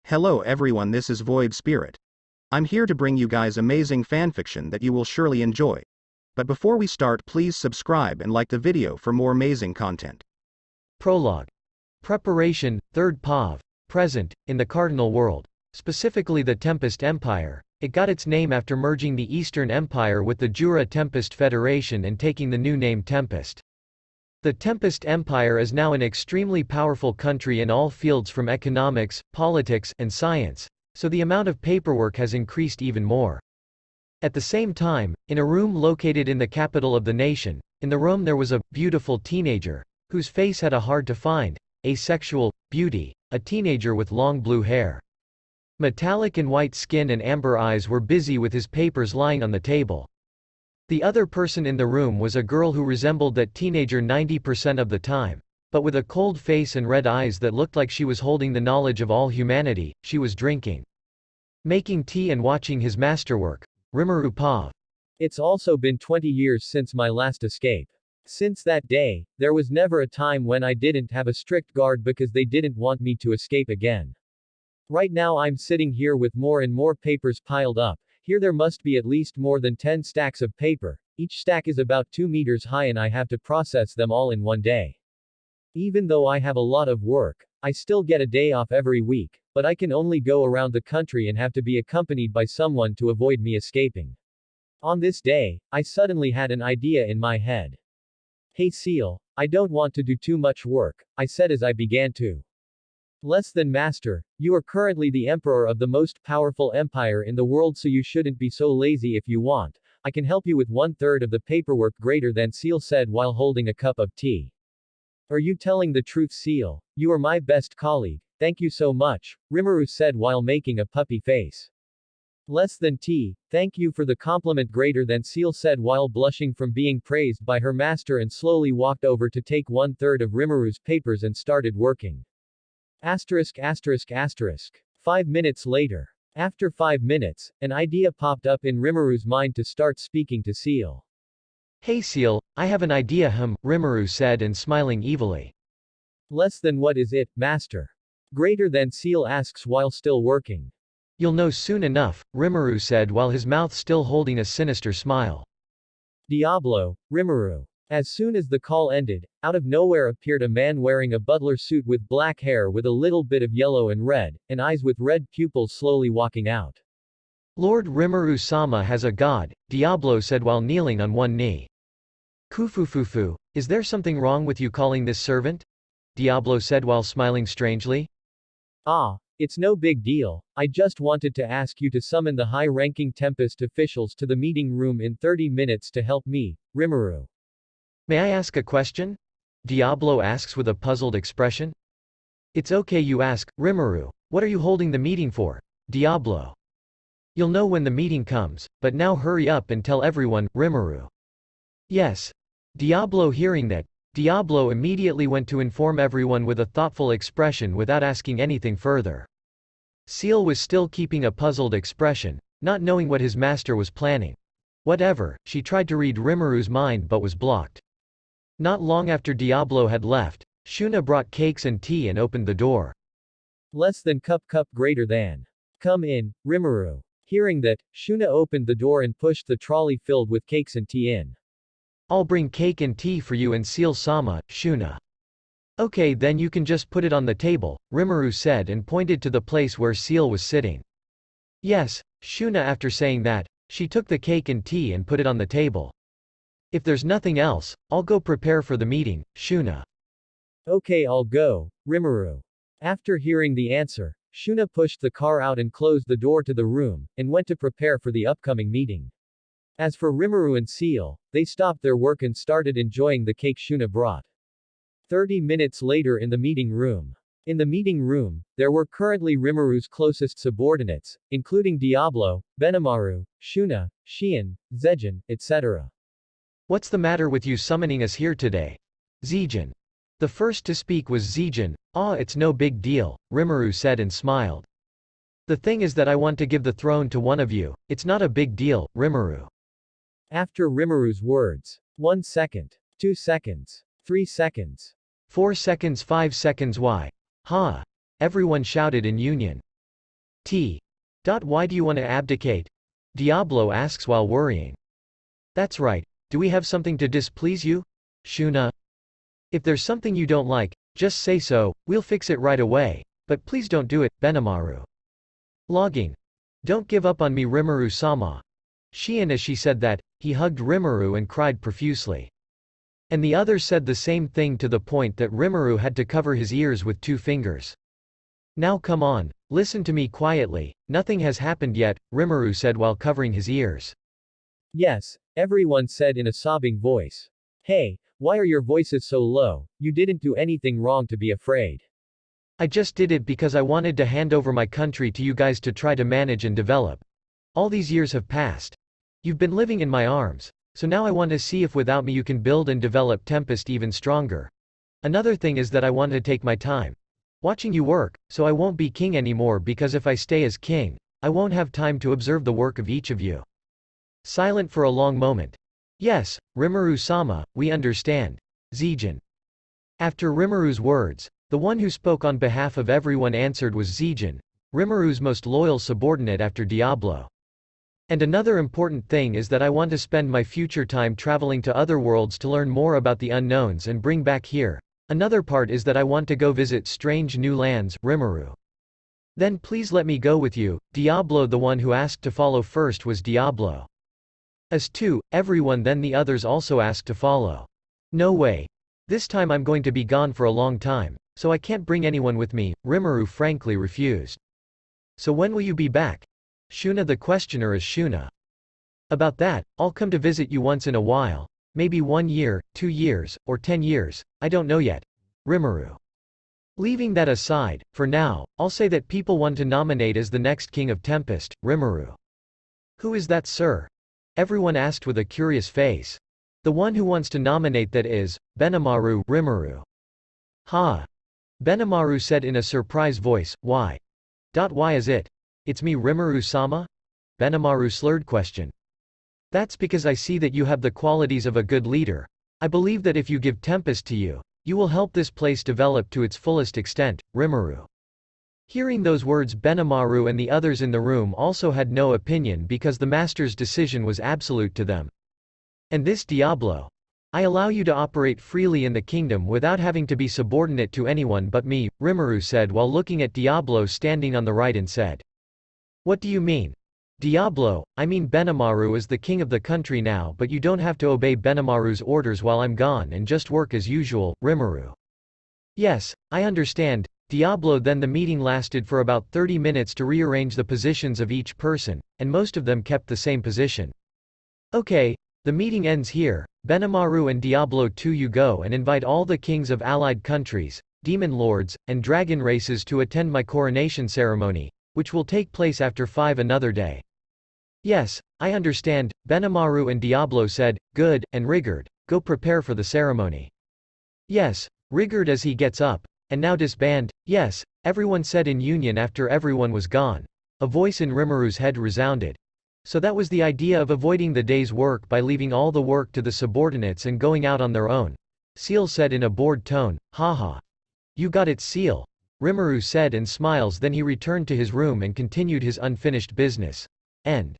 Hello everyone, this is Void Spirit. I'm here to bring you guys amazing fanfiction that you will surely enjoy. But before we start, please subscribe and like the video for more amazing content. Prologue. Preparation, 3rd POV. Present, in the Cardinal World. Specifically the Tempest Empire. It got its name after merging the Eastern Empire with the Jura Tempest Federation and taking the new name Tempest. The Tempest Empire is now an extremely powerful country in all fields from economics, politics, and science, so the amount of paperwork has increased even more. At the same time, in a room located in the capital of the nation, in the room there was a beautiful teenager, whose face had a hard-to-find, asexual, beauty, a teenager with long blue hair. Metallic and white skin and amber eyes were busy with his papers lying on the table. The other person in the room was a girl who resembled that teenager 90% of the time, but with a cold face and red eyes that looked like she was holding the knowledge of all humanity. She was drinking, making tea and watching his masterwork, Rimuru POV. It's also been 20 years since my last escape. Since that day, there was never a time when I didn't have a strict guard because they didn't want me to escape again. Right now I'm sitting here with more and more papers piled up. Here there must be at least more than 10 stacks of paper. Each stack is about 2 meters high and I have to process them all in one day. Even though I have a lot of work, I still get a day off every week, but I can only go around the country and have to be accompanied by someone to avoid me escaping. On this day, I suddenly had an idea in my head. Hey Seal, I don't want to do too much work, I said as I began to. Less than master, you are currently the emperor of the most powerful empire in the world, so you shouldn't be so lazy. If you want, I can help you with 1/3 of the paperwork. Greater than Seal said while holding a cup of tea. Are you telling the truth, Seal? You are my best colleague. Thank you so much, Rimuru said while making a puppy face. Less than tea, thank you for the compliment, Greater than Seal said while blushing from being praised by her master, and slowly walked over to take 1/3 of Rimuru's papers and started working. Asterisk asterisk asterisk. 5 minutes later. After 5 minutes, an idea popped up in Rimuru's mind to start speaking to Seal. Hey Seal, I have an idea, Rimuru said and smiling evilly. Less than what is it, master? Greater than Seal asks while still working. You'll know soon enough, Rimuru said while his mouth still holding a sinister smile. Diablo, Rimuru. As soon as the call ended, out of nowhere appeared a man wearing a butler suit with black hair with a little bit of yellow and red, and eyes with red pupils, slowly walking out. Lord Rimuru-sama has a god, Diablo said while kneeling on one knee. Kufufufu, is there something wrong with you calling this servant? Diablo said while smiling strangely. Ah, it's no big deal. I just wanted to ask you to summon the high-ranking Tempest officials to the meeting room in 30 minutes to help me, Rimuru. May I ask a question? Diablo asks with a puzzled expression. It's okay you ask, Rimuru. What are you holding the meeting for? Diablo. You'll know when the meeting comes, but now hurry up and tell everyone, Rimuru. Yes. Diablo. Hearing that, Diablo immediately went to inform everyone with a thoughtful expression without asking anything further. Seal was still keeping a puzzled expression, not knowing what his master was planning. Whatever, she tried to read Rimuru's mind but was blocked. Not long after Diablo had left, Shuna brought cakes and tea and opened the door. Less than cup greater than. Come in, Rimuru. Hearing that, Shuna opened the door and pushed the trolley filled with cakes and tea in. I'll bring cake and tea for you and Seal-sama, Shuna. Okay, then you can just put it on the table, Rimuru said and pointed to the place where Seal was sitting. Yes, Shuna. After saying that, she took the cake and tea and put it on the table. If there's nothing else, I'll go prepare for the meeting, Shuna. Okay, I'll go, Rimuru. After hearing the answer, Shuna pushed the car out and closed the door to the room, and went to prepare for the upcoming meeting. As for Rimuru and Seal, they stopped their work and started enjoying the cake Shuna brought. 30 minutes later in the meeting room. In the meeting room, there were currently Rimuru's closest subordinates, including Diablo, Benimaru, Shuna, Shion, Zejin, etc. What's the matter with you summoning us here today? Zijin. The first to speak was Zijin. It's no big deal, Rimuru said and smiled. The thing is that I want to give the throne to one of you. It's not a big deal, Rimuru. After Rimuru's words. 1 second. 2 seconds. 3 seconds. 4 seconds. 5 seconds. Why? Ha! Everyone shouted in union. T. Why do you want to abdicate? Diablo asks while worrying. That's right. Do we have something to displease you? Shuna. If there's something you don't like, just say so, we'll fix it right away. But please don't do it, Benimaru. Logging. Don't give up on me, Rimuru-sama. And as she said that, he hugged Rimuru and cried profusely. And the others said the same thing to the point that Rimuru had to cover his ears with 2 fingers. Now come on, listen to me quietly, nothing has happened yet, Rimuru said while covering his ears. Yes, everyone said in a sobbing voice. Hey, why are your voices so low? You didn't do anything wrong to be afraid. I just did it because I wanted to hand over my country to you guys to try to manage and develop. All these years have passed. You've been living in my arms, so now I want to see if without me you can build and develop Tempest even stronger. Another thing is that I want to take my time watching you work, so I won't be king anymore, because if I stay as king, I won't have time to observe the work of each of you. Silent for a long moment. Yes, Rimuru-sama, we understand. Zijin. After Rimuru's words, the one who spoke on behalf of everyone answered was Zijin, Rimuru's most loyal subordinate after Diablo. And another important thing is that I want to spend my future time traveling to other worlds to learn more about the unknowns and bring back here. Another part is that I want to go visit strange new lands, Rimuru. Then please let me go with you, Diablo. The one who asked to follow first was Diablo. As to everyone, then the others also asked to follow. No way. This time I'm going to be gone for a long time, so I can't bring anyone with me, Rimuru frankly refused. So when will you be back? Shuna. The questioner is Shuna. About that, I'll come to visit you once in a while, maybe 1 year, 2 years, or 10 years, I don't know yet. Rimuru. Leaving that aside, for now, I'll say that people want to nominate as the next king of Tempest, Rimuru. Who is that, sir? Everyone asked with a curious face. The one who wants to nominate, that is, Benimaru, Rimuru. Ha! Benimaru said in a surprised voice, why? Why is it? It's me, Rimuru-sama? Benimaru slurred question. That's because I see that you have the qualities of a good leader. I believe that if you give Tempest to you, you will help this place develop to its fullest extent, Rimuru. Hearing those words, Benimaru and the others in the room also had no opinion, because the master's decision was absolute to them. And this Diablo. I allow you to operate freely in the kingdom without having to be subordinate to anyone but me, Rimuru said while looking at Diablo standing on the right and said. What do you mean? Diablo, I mean Benimaru is the king of the country now, but you don't have to obey Benimaru's orders while I'm gone and just work as usual, Rimuru. Yes, I understand, Diablo. Then the meeting lasted for about 30 minutes to rearrange the positions of each person, and most of them kept the same position. Okay, the meeting ends here, Benimaru and Diablo 2, you go and invite all the kings of allied countries, demon lords, and dragon races to attend my coronation ceremony, which will take place after 5 another day. Yes, I understand, Benimaru and Diablo said. Good, and Rigard, go prepare for the ceremony. Yes, Rigard as he gets up. And now disband. Yes, everyone said in union after everyone was gone. A voice in Rimuru's head resounded. So that was the idea of avoiding the day's work by leaving all the work to the subordinates and going out on their own. Seal said in a bored tone, haha. You got it, Seal. Rimuru said and smiles. Then he returned to his room and continued his unfinished business. End.